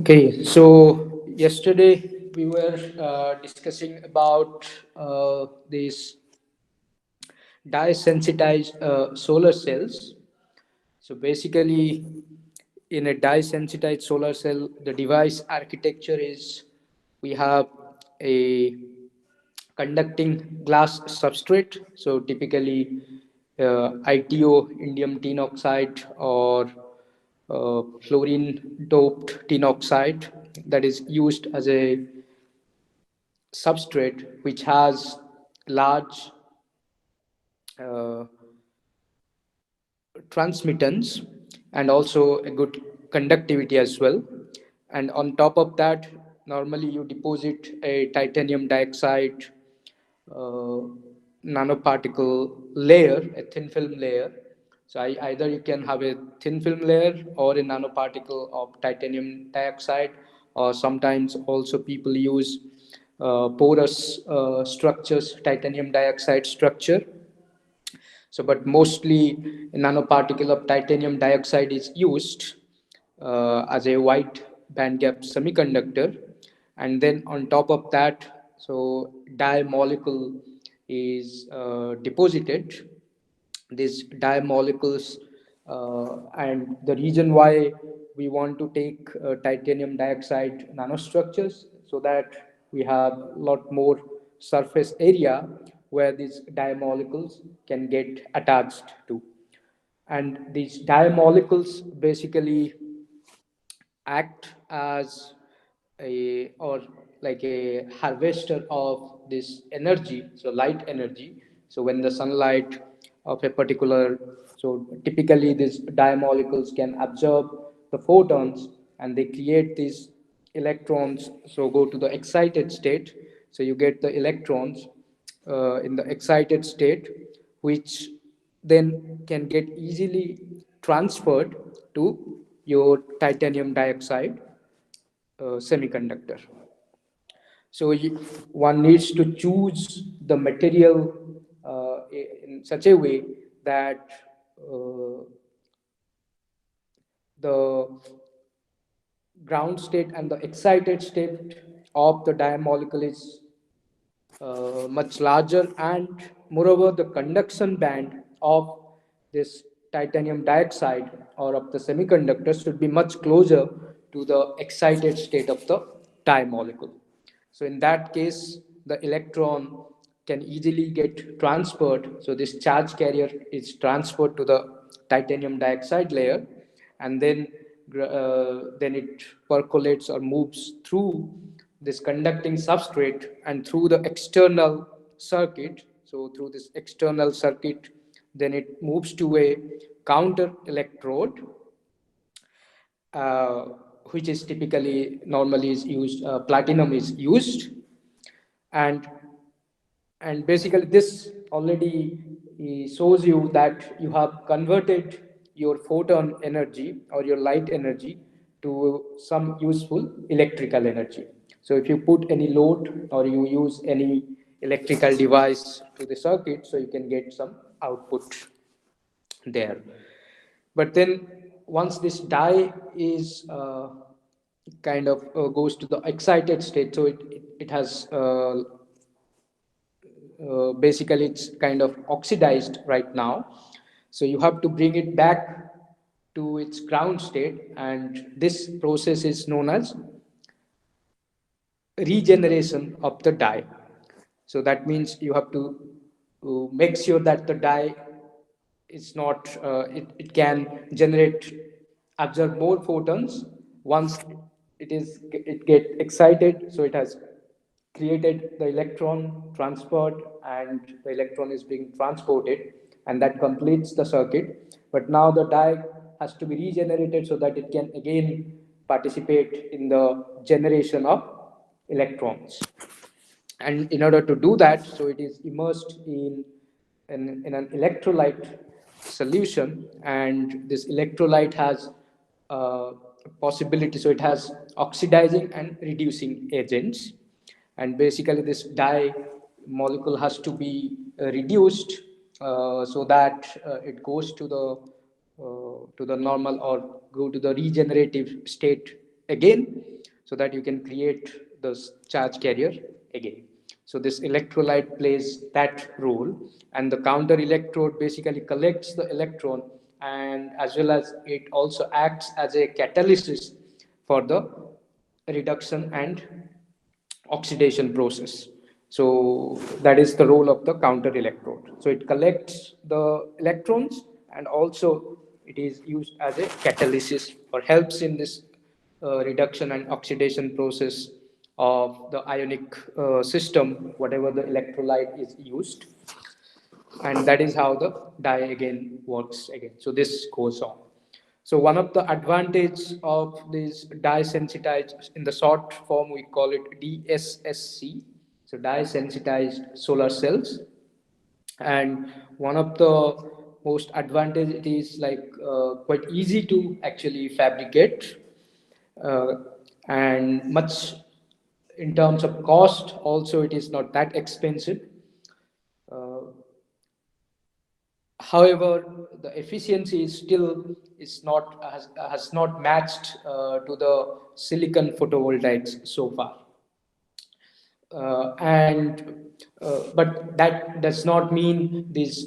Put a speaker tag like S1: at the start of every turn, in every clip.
S1: Okay, so yesterday we were discussing about these dye-sensitized solar cells. So basically, in a dye-sensitized solar cell, the device architecture is we have a conducting glass substrate. So typically, ITO, indium tin oxide, or fluorine doped tin oxide that is used as a substrate which has large uh, transmittance and also a good conductivity as well. And on top of that, normally you deposit a titanium dioxide uh, nanoparticle layer, a thin film layer. So either you can have a thin film layer or a nanoparticle of titanium dioxide, or sometimes also people use porous structures, titanium dioxide structure. So, but mostly a nanoparticle of titanium dioxide is used as a wide bandgap semiconductor, and then on top of that, so dye molecule is deposited. These dye molecules, and the reason why we want to take titanium dioxide nanostructures so that we have a lot more surface area where these dye molecules can get attached to. And these dye molecules basically act as a or like a harvester of this energy, so light energy. So when the sunlight of a particular, so typically these dye molecules can absorb the photons and they create these electrons, so go to the excited state. So you get the electrons in the excited state, which then can get easily transferred to your titanium dioxide semiconductor. So one needs to choose the material in such a way that the ground state and the excited state of the diomolecule is much larger, and moreover the conduction band of this titanium dioxide or of the semiconductor should be much closer to the excited state of the dye molecule. So in that case the electron can easily get transferred, so this charge carrier is transferred to the titanium dioxide layer, and then it percolates or moves through this conducting substrate and through the external circuit. So through this external circuit, then it moves to a counter electrode, uh, which is typically normally is used, platinum is used. And and basically this already shows you that you have converted your photon energy or your light energy to some useful electrical energy. So if you put any load or you use any electrical device to the circuit, so you can get some output there. But then once this dye is kind of goes to the excited state, so it has basically it's kind of oxidized right now. So you have to bring it back to its ground state, and this process is known as regeneration of the dye. So that means you have to make sure that the dye is not, it can generate, absorb more photons once it get excited. So it has created the electron transferred and the electron is being transported, and that completes the circuit. But now the dye has to be regenerated so that it can again participate in the generation of electrons. And in order to do that, so it is immersed in an electrolyte solution, and this electrolyte has possibility, so it has oxidizing and reducing agents. And basically this dye molecule has to be reduced so that it goes to the normal or go to the regenerative state again. so that you can create the charge carrier again. So this electrolyte plays that role, and the counter electrode basically collects the electron, and as well as it also acts as a catalyst for the reduction and oxidation process. So that is the role of the counter electrode. So it collects the electrons, and also it is used as a catalyst or helps in this reduction and oxidation process of the ionic system, whatever the electrolyte is used. And that is how the dye again works again. So this goes on. So one of the advantage of this dye sensitized, in the short form we call it DSSC, so dye sensitized solar cells. And one of the most advantage, it is like quite easy to actually fabricate, uh, and much in terms of cost also it is not that expensive. uh, However, the efficiency is still is not has not matched to the silicon photovoltaics so far. And But that does not mean these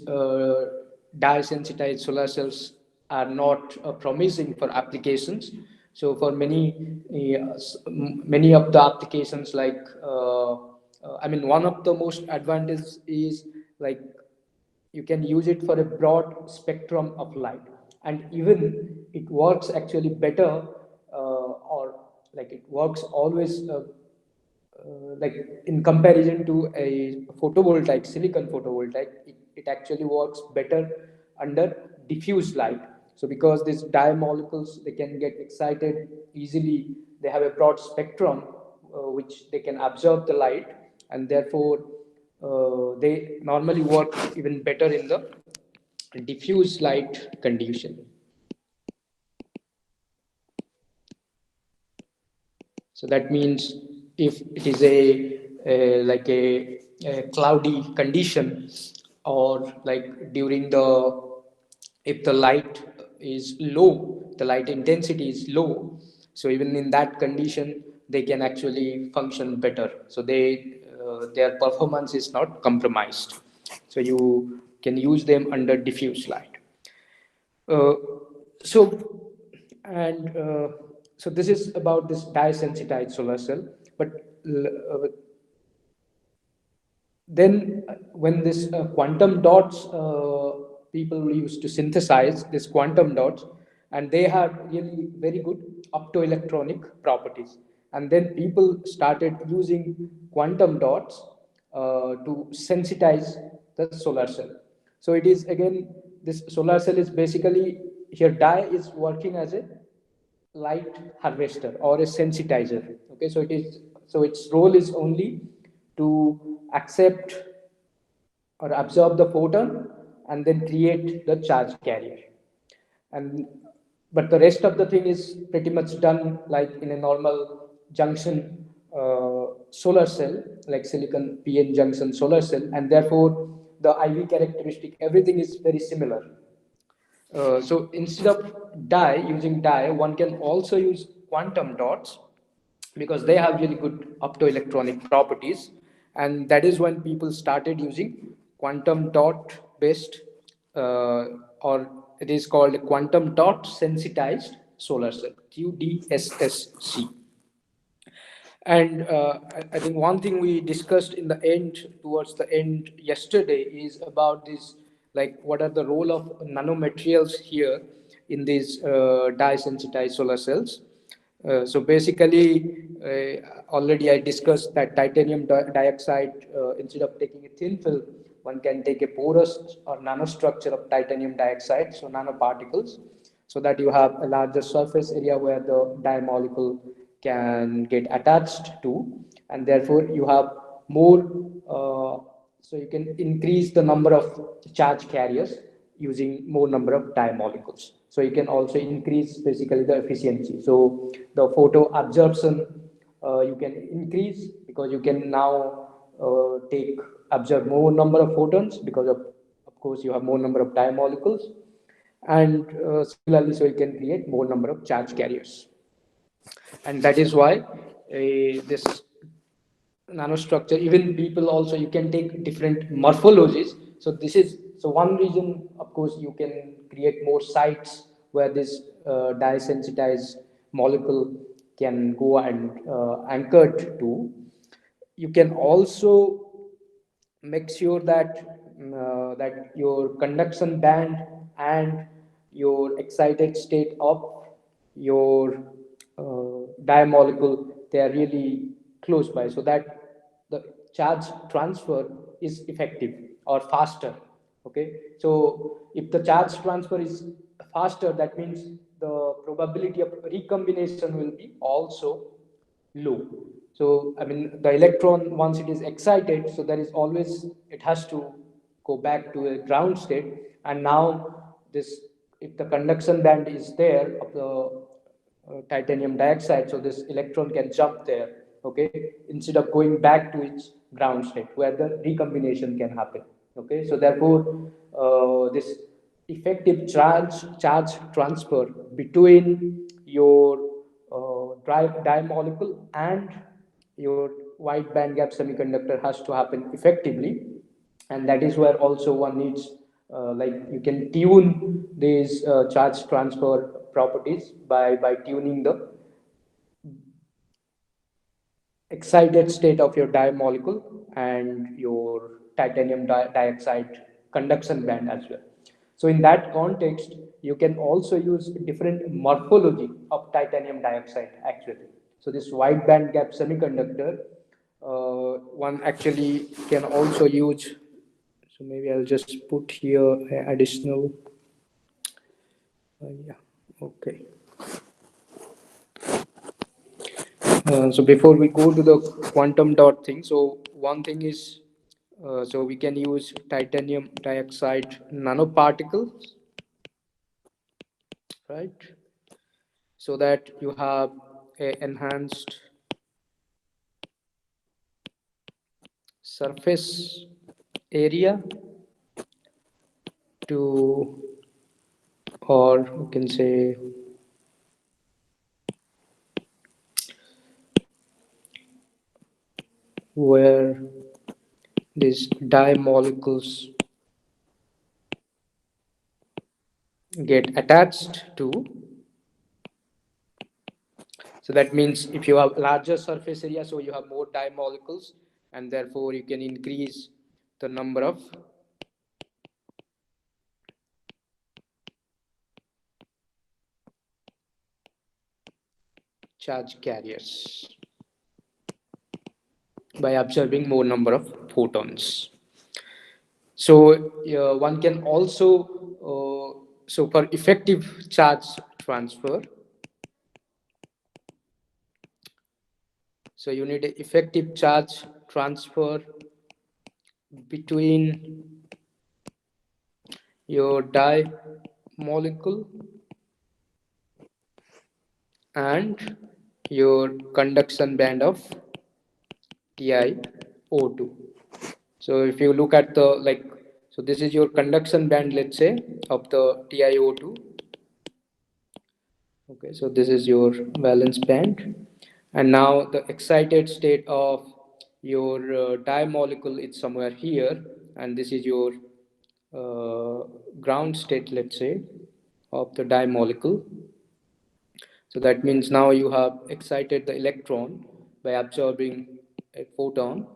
S1: dye sensitized solar cells are not promising for applications. So for many of the applications, like I mean, one of the most advantages is like you can use it for a broad spectrum of light, and even it works actually better, or like it works always like in comparison to a photovoltaic, silicon photovoltaic, it actually works better under diffuse light. So because these dye molecules, they can get excited easily, they have a broad spectrum which they can absorb the light, and therefore they normally work even better in the diffuse light condition. So that means if it is a cloudy condition, or like during the, if the light is low, the light intensity is low, so even in that condition they can actually function better. So their performance is not compromised. So you can use them under diffuse light. Uh, so and So this is about this dye sensitized solar cell. But then when this quantum dots, people used to synthesize this quantum dots, and they have really very good optoelectronic properties. And then people started using quantum dots to sensitize the solar cell. So it is again, this solar cell is basically, here dye is working as a light harvester or a sensitizer. Okay, so it is, so its role is only to accept or absorb the photon and then create the charge carrier. And but the rest of the thing is pretty much done like in a normal junction solar cell, like silicon PN junction solar cell, and therefore the IV characteristic, everything is very similar. So instead of using dye, one can also use quantum dots, because they have really good optoelectronic properties, and that is when people started using quantum dot based, or it is called quantum dot sensitized solar cell, QDSSC. And I think one thing we discussed in the end, towards the end yesterday, is about this, like what are the role of nanomaterials here in these dye sensitized solar cells. So basically, already I discussed that titanium dioxide, instead of taking a thin film, one can take a porous or nanostructure of titanium dioxide, so nanoparticles, so that you have a larger surface area where the dye molecule can get attached to, and therefore you have more, so you can increase the number of charge carriers using more number of dye molecules. So you can also increase basically the efficiency. So the photo absorption you can increase, because you can now absorb more number of photons, because of course you have more number of dye molecules, and similarly, so you can create more number of charge carriers. And that is why this nanostructure. Even people also, you can take different morphologies. So this is, so one reason, of course, you can create more sites where this dye sensitized molecule can go and anchored to. You can also make sure that that your conduction band and your excited state of your dye molecule, they are really close by, so that the charge transfer is effective or faster. Okay, so if the charge transfer is faster, that means the probability of recombination will be also low. So, I mean, the electron, once it is excited, so there is always, it has to go back to a ground state. And now, this, if the conduction band is there of the titanium dioxide, so this electron can jump there, okay, instead of going back to its ground state where the recombination can happen. Okay, so therefore, this effective charge transfer between your dye molecule and your wide band gap semiconductor has to happen effectively. And that is where also one needs, like, you can tune these charge transfer properties by tuning the excited state of your dye molecule and your titanium dioxide conduction band as well. So in that context, you can also use different morphology of titanium dioxide actually. So this wide band gap semiconductor, one actually can also use. So maybe I'll just put here additional. Yeah, okay. So before we go to the quantum dot thing, so one thing is, so we can use titanium dioxide nanoparticles, right? So that you have a enhanced surface area to, or you can say, where these dye molecules get attached to. So that means if you have larger surface area, so you have more dye molecules, and therefore you can increase the number of charge carriers by observing more number of photons. So one can also, so for effective charge transfer, so you need a effective charge transfer between your dye molecule and your conduction band of TiO2. So if you look at the, like, so this is your conduction band, let's say, of the TiO2. Okay, so this is your valence band, and now the excited state of your dye molecule is somewhere here, and this is your ground state, let's say, of the dye molecule. So that means now you have excited the electron by absorbing a photon,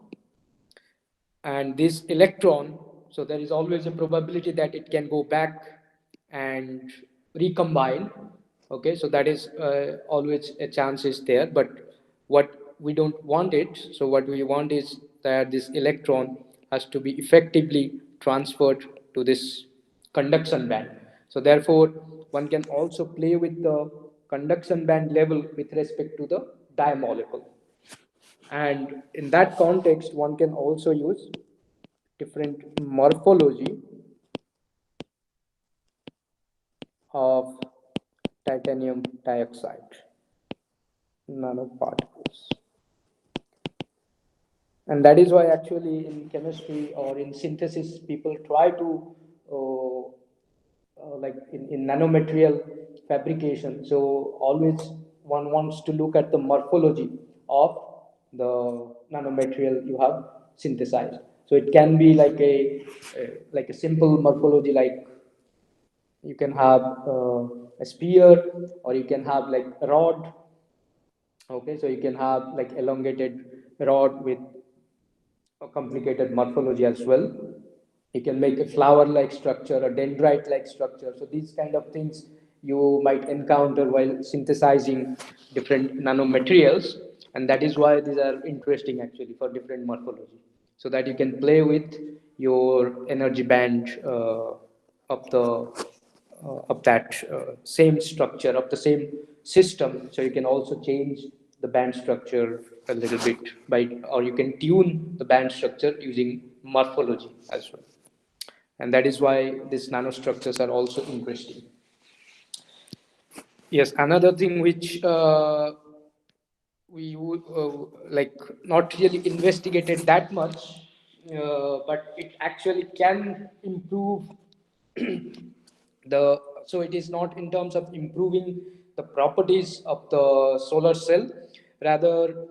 S1: and this electron, so there is always a probability that it can go back and recombine. Okay, so that is always a chance is there, but what we don't want it, so what we want is that this electron has to be effectively transferred to this conduction band. So therefore one can also play with the conduction band level with respect to the dye molecule, and in that context one can also use different morphology of titanium dioxide nanoparticles. And that is why actually in chemistry or in synthesis people try to like in nanomaterial fabrication, so always one wants to look at the morphology of the nanomaterial you have synthesized. So it can be like a simple morphology, like you can have a sphere, or you can have like a rod. Okay, so you can have like elongated rod with a complicated morphology as well. You can make a flower like structure, a dendrite like structure. So these kind of things you might encounter while synthesizing different nanomaterials, and that is why these are interesting actually for different morphology, so that you can play with your energy band of the of that same structure of the same system. So you can also change the band structure a little bit by, or you can tune the band structure using morphology as well. And that is why these nanostructures are also interesting. Yes, another thing which we would like not really investigated that much, but it actually can improve the, so it is not in terms of improving the properties of the solar cell, rather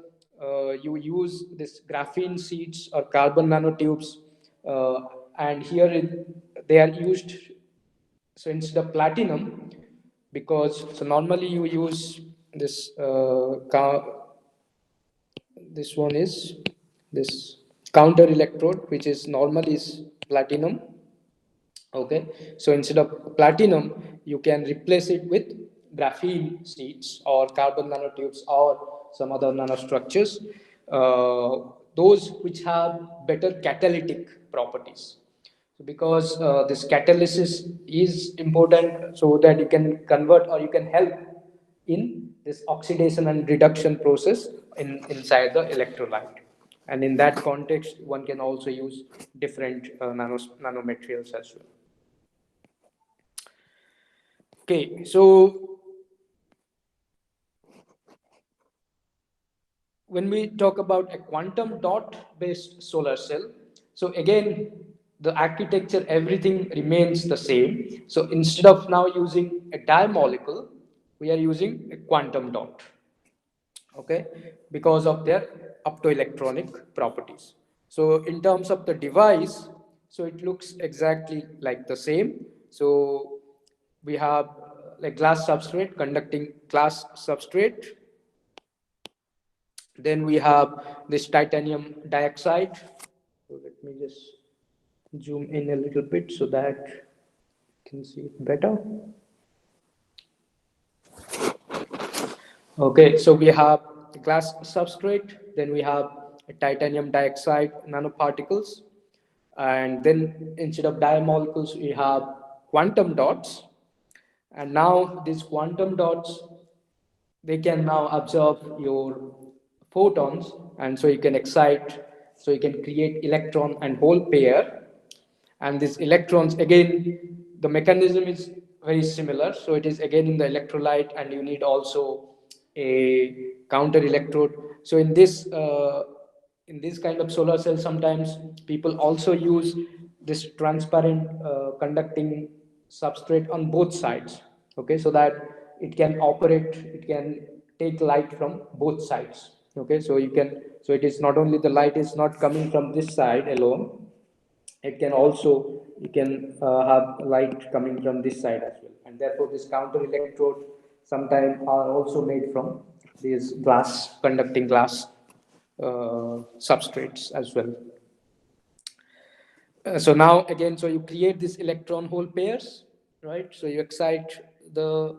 S1: you use this graphene seeds or carbon nanotubes, uh, and here they are used, so instead of platinum, because so normally you use this this one is this counter electrode, which is normally is platinum. Okay, so instead of platinum you can replace it with graphene seeds or carbon nanotubes or some other nanostructures, uh, those which have better catalytic properties. So because this catalysis is important, so that you can convert or you can help in this oxidation and reduction process inside the electrolyte. And in that context, one can also use different nanomaterials as well. Okay, so when we talk about a quantum dot based solar cell, so again, the architecture, everything remains the same. So instead of now using a dye-molecule, we are using a quantum dot. Okay, because of their optoelectronic properties. So in terms of the device, so it looks exactly like the same. So we have like glass substrate, conducting glass substrate. Then we have this titanium dioxide. So let me just zoom in a little bit so that you can see it better. Okay, so we have glass substrate, then we have titanium dioxide nanoparticles, and then instead of diomolecules, we have quantum dots. And now these quantum dots, they can now absorb your photons, and so you can excite, so you can create electron and hole pair. And these electrons, again, the mechanism is very similar, so it is again in the electrolyte, and you need also a counter electrode. So in this kind of solar cell, sometimes people also use this transparent conducting substrate on both sides. Okay, so that it can operate, it can take light from both sides. Okay, so you can, so it is not only the light is not coming from this side alone, it can also, you can have light coming from this side as well. And therefore this counter electrode sometimes are also made from these glass, conducting glass substrates as well. So now again, so you create this electron hole pairs, right? So you excite the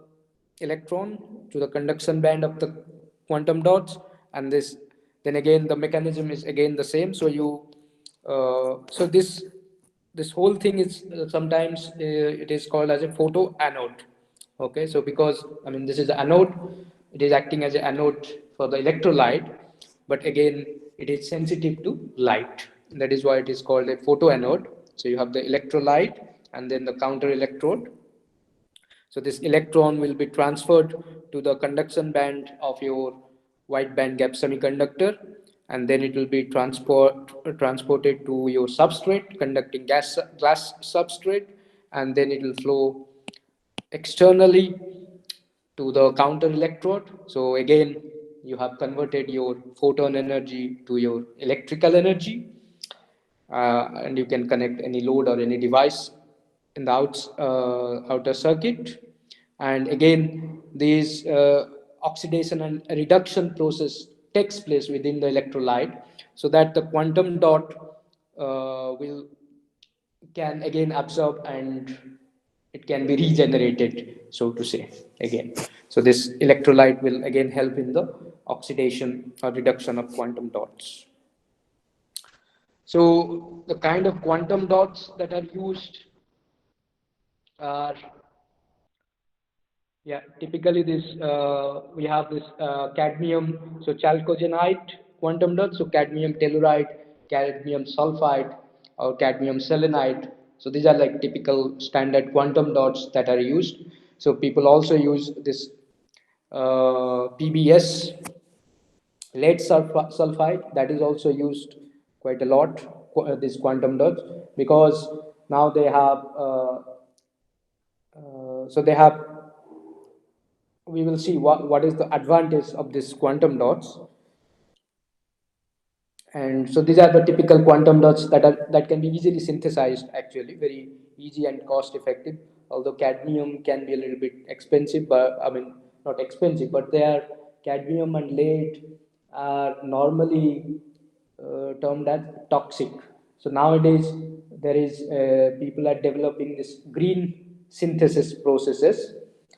S1: electron to the conduction band of the quantum dots, and this, then again the mechanism is again the same. So you, so this whole thing is sometimes it is called as a photo anode. Okay, so because I mean this is the anode, it is acting as an anode for the electrolyte, but again it is sensitive to light. That is why it is called a photoanode. So you have the electrolyte and then the counter electrode. So this electron will be transferred to the conduction band of your wide band gap semiconductor, and then it will be transported to your substrate, conducting glass substrate, and then it will flow externally to the counter electrode. So again, you have converted your photon energy to your electrical energy, and you can connect any load or any device in the outer circuit. And again, this oxidation and reduction process takes place within the electrolyte, so that the quantum dot will can again absorb, and it can be regenerated, so to say, again. So this electrolyte will again help in the oxidation or reduction of quantum dots. So the kind of quantum dots that are used are, yeah, typically this we have this cadmium, so chalcogenide quantum dots, so cadmium telluride, cadmium sulfide, or cadmium selenide. So these are like typical standard quantum dots that are used. So people also use this PBS, lead sulfide, that is also used quite a lot, these quantum dots, because now they have so they have, we will see what is the advantage of this quantum dots. And so these are the typical quantum dots that can be easily synthesized, actually very easy and cost effective, although cadmium can be a little bit expensive, but I mean, not expensive, but they are, cadmium and lead are normally termed as toxic. So nowadays there is people are developing this green synthesis processes,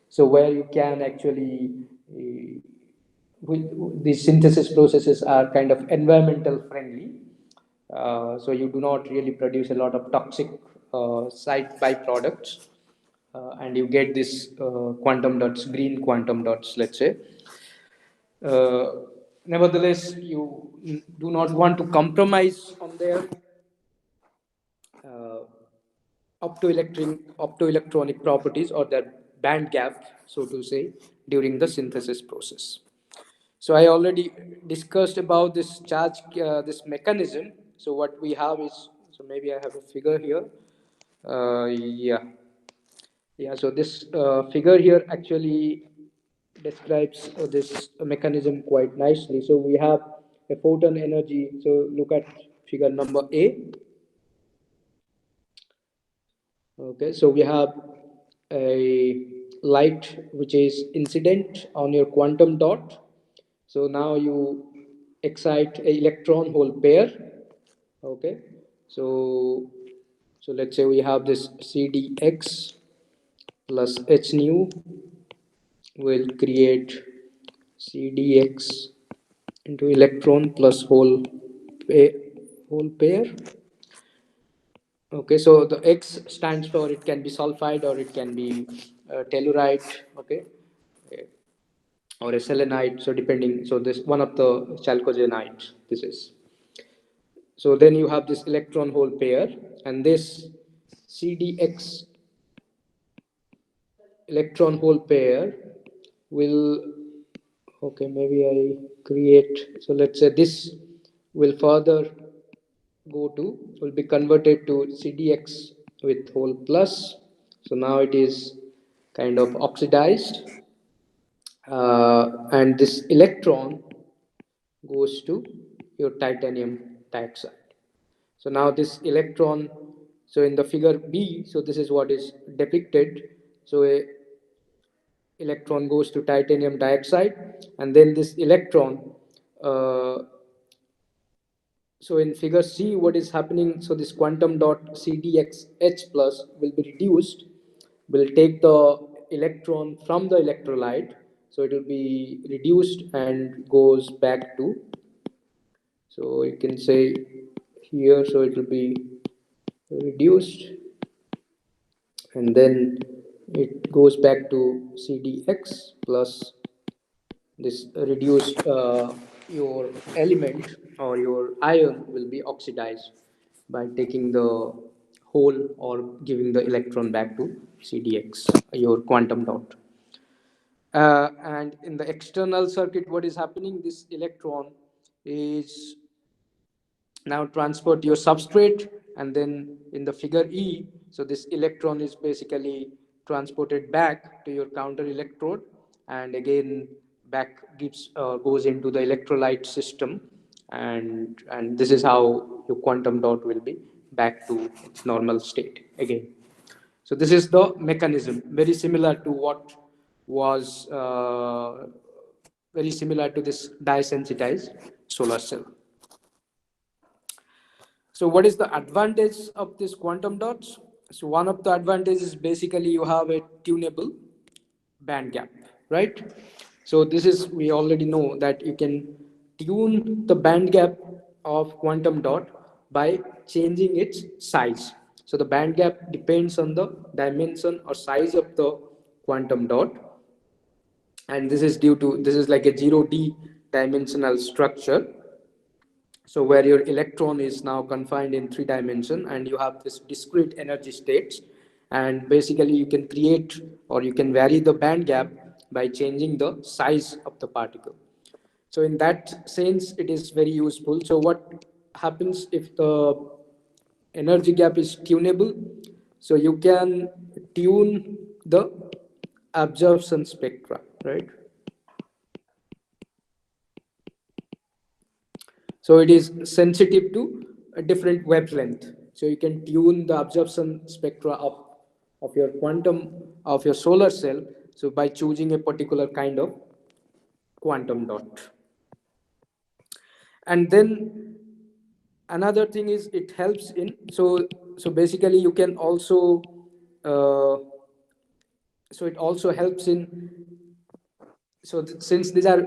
S1: so where you can actually these synthesis processes are kind of environmental friendly, so you do not really produce a lot of toxic side byproducts, and you get this quantum dots, green quantum dots, let's say. uh, Nevertheless, you do not want to compromise on their uh, optoelectronic properties or their band gap, so to say, during the synthesis process. So I already discussed about this charge, this mechanism. So what we have is, so maybe I have a figure here. Yeah, yeah. So this figure here actually describes this mechanism quite nicely. So we have a photon energy. So look at figure number A. Okay, so we have a light which is incident on your quantum dot. So now you excite a electron hole pair. Okay, so let's say we have this CDX plus H nu will create CDX into electron plus hole pair. Okay, so the X stands for, it can be sulfide or it can be telluride, okay, or a selenide. So depending, so this one of the chalcogenide. This is, so then you have this electron hole pair, and this CDX electron hole pair will, okay, maybe I create, so let's say this will further go to, will be converted to CDX with hole plus. So now it is kind of oxidized, and this electron goes to your titanium dioxide. So now this electron, so in the figure B, so this is what is depicted. So a electron goes to titanium dioxide, and then this electron, uh, so in figure C, what is happening? So this quantum dot CDXH plus will be reduced, will take the electron from the electrolyte, so it will be reduced and goes back to, so you can say here, so it will be reduced, and then it goes back to CDX plus this reduced, your element or your ion will be oxidized by taking the hole or giving the electron back to CDX, your quantum dot. And in the external circuit, what is happening? This electron is now transport your substrate, and then in the figure E, so this electron is basically transported back to your counter electrode, and again back gives goes into the electrolyte system, and this is how your quantum dot will be back to its normal state again. So this is the mechanism, very similar to what was very similar to this dye-sensitized solar cell. So what is the advantage of this quantum dots? So one of the advantages is basically you have a tunable band gap, right? So this is, we already know that you can tune the band gap of quantum dot by changing its size. So the band gap depends on the dimension or size of the quantum dot, and this is due to, this is like a 0D dimensional structure, so where your electron is now confined in 3 dimension and you have this discrete energy states, and basically you can create or you can vary the band gap by changing the size of the particle. So in that sense it is very useful. So what happens if the energy gap is tunable? So you can tune the absorption spectra, right? So it is sensitive to a different wavelength. So you can tune the absorption spectra of your quantum, of your solar cell, so by choosing a particular kind of quantum dot. And then another thing is it helps in, so basically you can also uh, so it also helps in, so since these are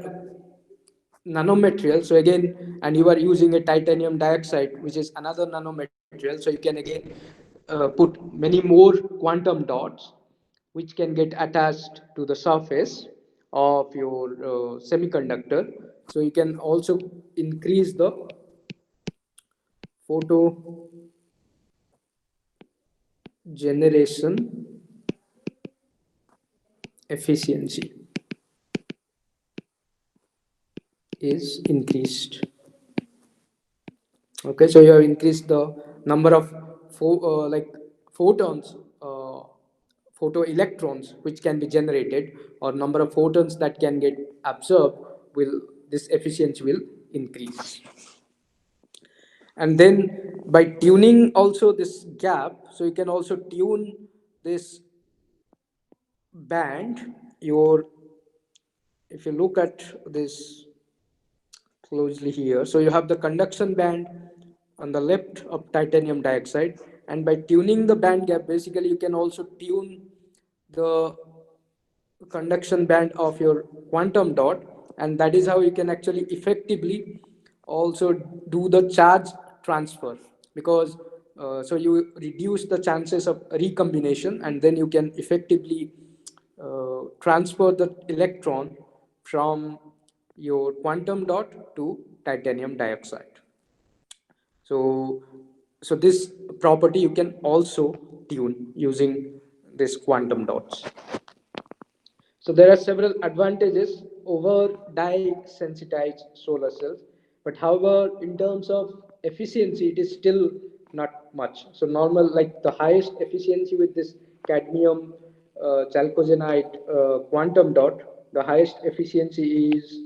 S1: nanomaterial, so again, and you are using a titanium dioxide which is another nanomaterial, so you can again put many more quantum dots which can get attached to the surface of your semiconductor. So you can also increase the photo generation efficiency is increased. Okay, so you have increased the number of like photons, photo electrons which can be generated, or number of photons that can get absorbed, will, this efficiency will increase. And then by tuning also this gap, so you can also tune this band. Your, if you look at this closely here, so you have the conduction band on the left of titanium dioxide, and by tuning the band gap, basically you can also tune the conduction band of your quantum dot, and that is how you can actually effectively also do the charge transfer, because so you reduce the chances of recombination, and then you can effectively transfer the electron from your quantum dot to titanium dioxide. So, so this property you can also tune using this quantum dots. So there are several advantages over dye-sensitized solar cells, but however, in terms of efficiency, it is still not much. So normal, like the highest efficiency with this cadmium chalcogenide quantum dot, the highest efficiency is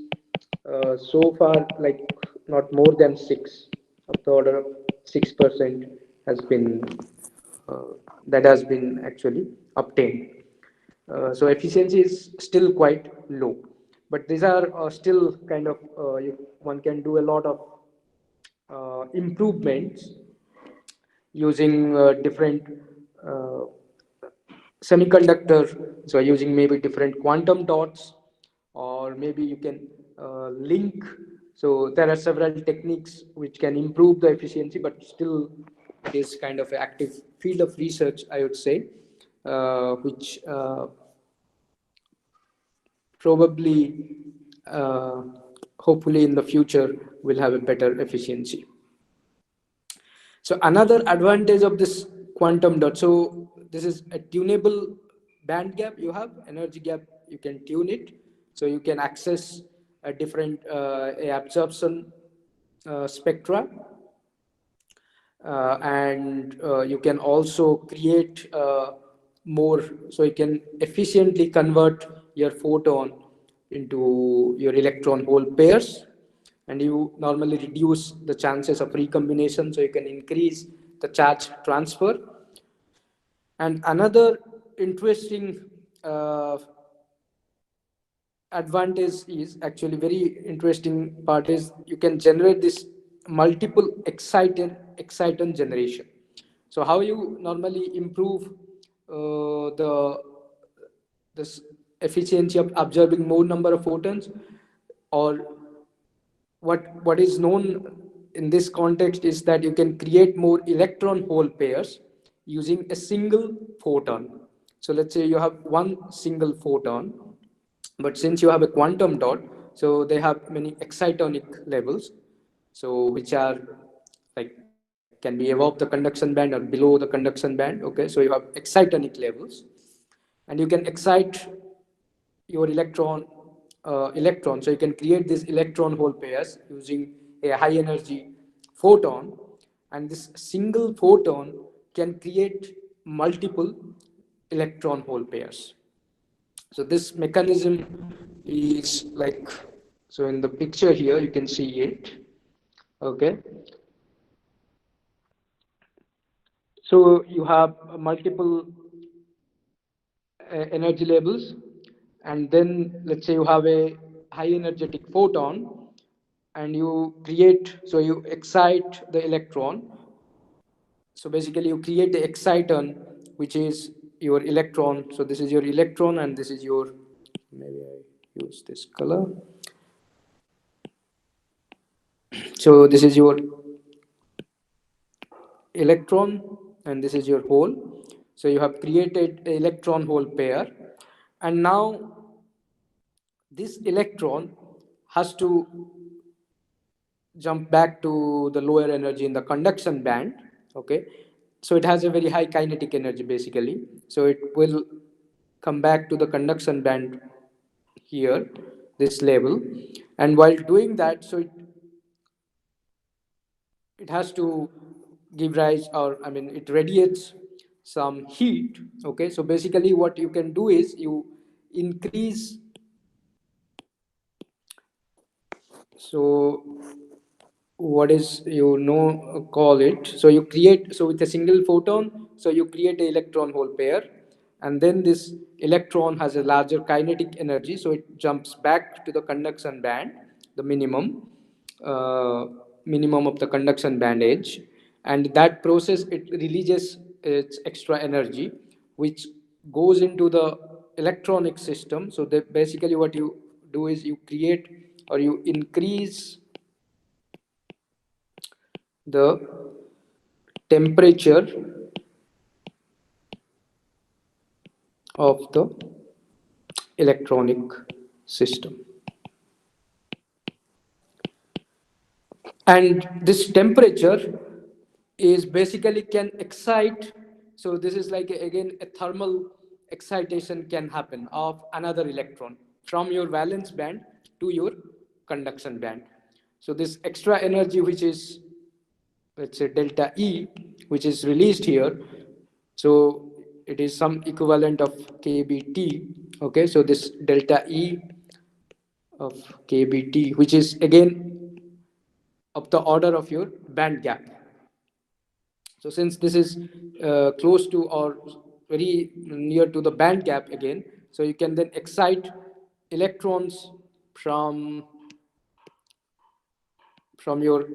S1: so far like not more than 6, of the order of 6% has been uh, that has been actually obtained. So efficiency is still quite low, but these are still kind of one can do a lot of improvements using different uh, semiconductor, so using maybe different quantum dots, or maybe you can link. So there are several techniques which can improve the efficiency, but still it is kind of an active field of research, I would say, which probably hopefully in the future will have a better efficiency. So another advantage of this quantum dot, so this is a tunable band gap, you have energy gap, you can tune it, so you can access a different absorption spectra, and you can also create more, so you can efficiently convert your photon into your electron hole pairs, and you normally reduce the chances of recombination, so you can increase the charge transfer. And another interesting advantage is actually very interesting part is you can generate this multiple excitant generation. So how you normally improve the this efficiency of absorbing more number of photons, or what is known in this context is that you can create more electron hole pairs using a single photon. So let's say you have one single photon, but since you have a quantum dot, so they have many excitonic levels, so which are like can be above the conduction band or below the conduction band. Okay, so you have excitonic levels, and you can excite your electron, so you can create these electron hole pairs using a high energy photon, and this single photon can create multiple electron hole pairs. So this mechanism is like, so in the picture here you can see it. Okay, so you have multiple energy levels, and then let's say you have a high energetic photon, and you create, so you excite the electron. So basically you create the exciton, which is your electron. So this is your electron, and this is your, maybe I use this color. So this is your electron, and this is your hole. So you have created an electron hole pair, and now this electron has to jump back to the lower energy in the conduction band. Okay, so it has a very high kinetic energy basically, so it will come back to the conduction band here, this level. And while doing that, so it has to give rise, or I mean it radiates some heat. Okay, so basically what you can do is you increase, so what is, you know, call it, so you create, so with a single photon, so you create a electron hole pair, and then this electron has a larger kinetic energy, so it jumps back to the conduction band, the uh, minimum of the conduction band edge, and that process it releases its extra energy, which goes into the electronic system. So that basically what you do is you create, or you increase the temperature of the electronic system. And this temperature is basically can excite, so this is like again a thermal excitation can happen of another electron from your valence band to your conduction band. So this extra energy, which is, let's say, delta E, which is released here, so it is some equivalent of kBt. Okay, so this delta E of kBt, which is again of the order of your band gap. So since this is close to or very near to the band gap again, so you can then excite electrons from your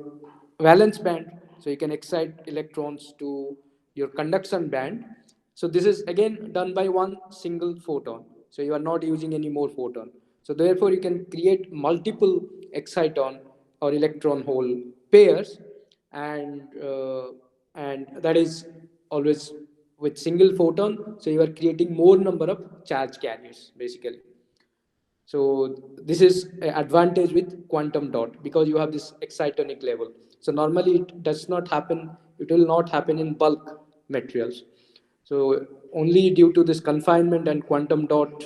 S1: valence band, so you can excite electrons to your conduction band. So this is again done by one single photon, so you are not using any more photon. So therefore you can create multiple exciton or electron hole pairs, and that is always with single photon, so you are creating more number of charge carriers basically. So this is an advantage with quantum dot, because you have this excitonic level. So normally it does not happen, it will not happen in bulk materials. So only due to this confinement and quantum dot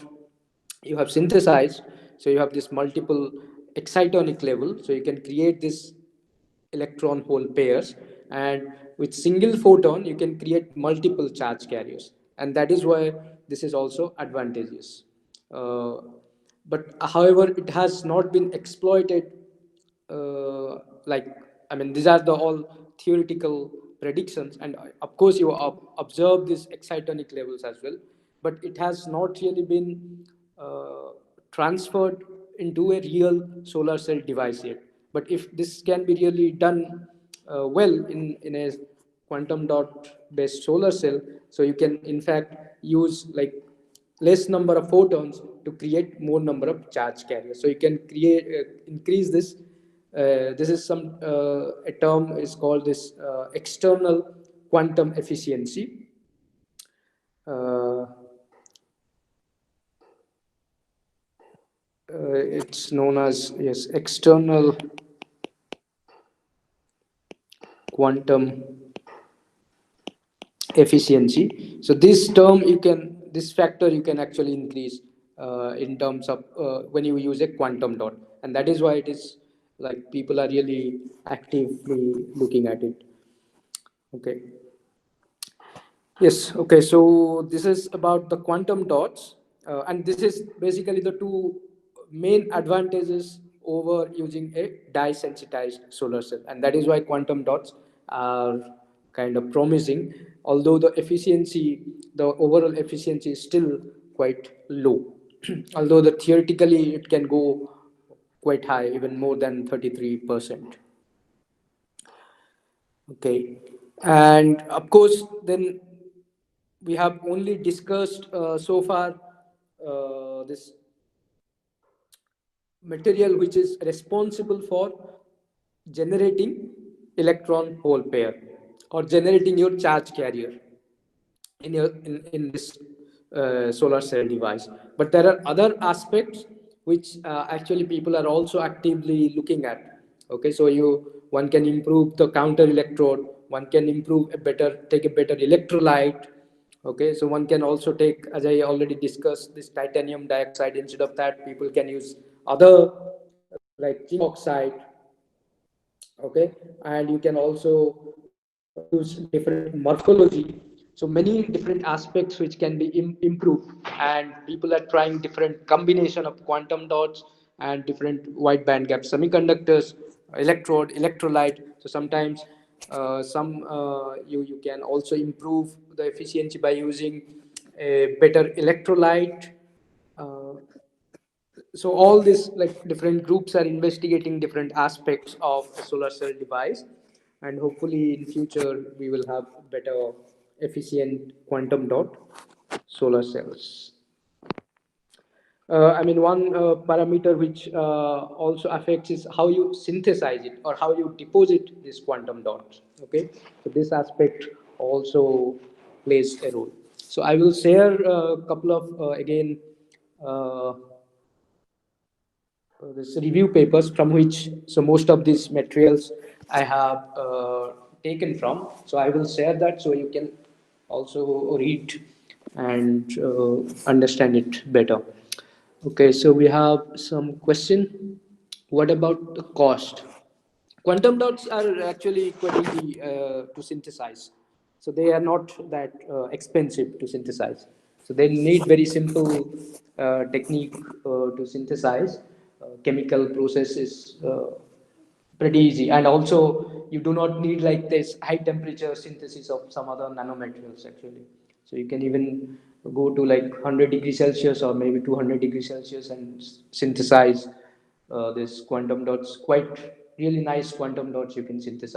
S1: you have synthesized, so you have this multiple excitonic level, so you can create this electron hole pairs, and with single photon you can create multiple charge carriers, and that is why this is also advantageous. uh, but however it has not been exploited. Like, I mean, these are the all theoretical predictions, and of course you observe these excitonic levels as well, but it has not really been uh, transferred into a real solar cell device yet. But if this can be really done well in a quantum dot based solar cell, so you can in fact use like less number of photons to create more number of charge carriers. So you can create increase this. This is some a term is called this external quantum efficiency. Uh, it's known as, yes, external quantum efficiency. So this term you can, this factor you can actually increase in terms of when you use a quantum dot, and that is why it is like people are really actively looking at it. Okay. Yes, okay, so this is about the quantum dots, and this is basically the two main advantages over using a dye sensitized solar cell, and that is why quantum dots are kind of promising, although the efficiency, the overall efficiency is still quite low, although the theoretically it can go quite high, even more than 33%. Okay, and of course, then we have only discussed so far this material which is responsible for generating electron hole pair or generating your charge carrier in this solar cell device. But there are other aspects which actually people are also actively looking at. Okay, so one can improve the counter electrode, one can improve a better, take a better electrolyte. Okay, so one can also take, as I already discussed, this titanium dioxide. Instead of that, people can use other like zinc oxide. Okay, and you can also use different morphology, so many different aspects which can be improved, and people are trying different combination of quantum dots and different wide band gap semiconductors, electrode, electrolyte. So sometimes some you can also improve the efficiency by using a better electrolyte. uh, so all these like different groups are investigating different aspects of a solar cell device, and hopefully in future we will have better efficient quantum dot solar cells. I mean, one parameter which also affects is how you synthesize it or how you deposit this quantum dots. Okay, so this aspect also plays a role. So I will share a couple of again uh, this review papers from which, so most of these materials I have taken from, so I will share that so you can also read and understand it better. Okay, so we have some question. What about the cost? Quantum dots are actually quite easy to synthesize. So they are not that expensive to synthesize. So they need very simple technique to synthesize. Chemical process is pretty easy, and also you do not need like this high temperature synthesis of some other nanomaterials actually. So you can even go to like 100 degrees Celsius or maybe 200 degrees Celsius and synthesize this quantum dots, quite really nice quantum dots you can synthesize.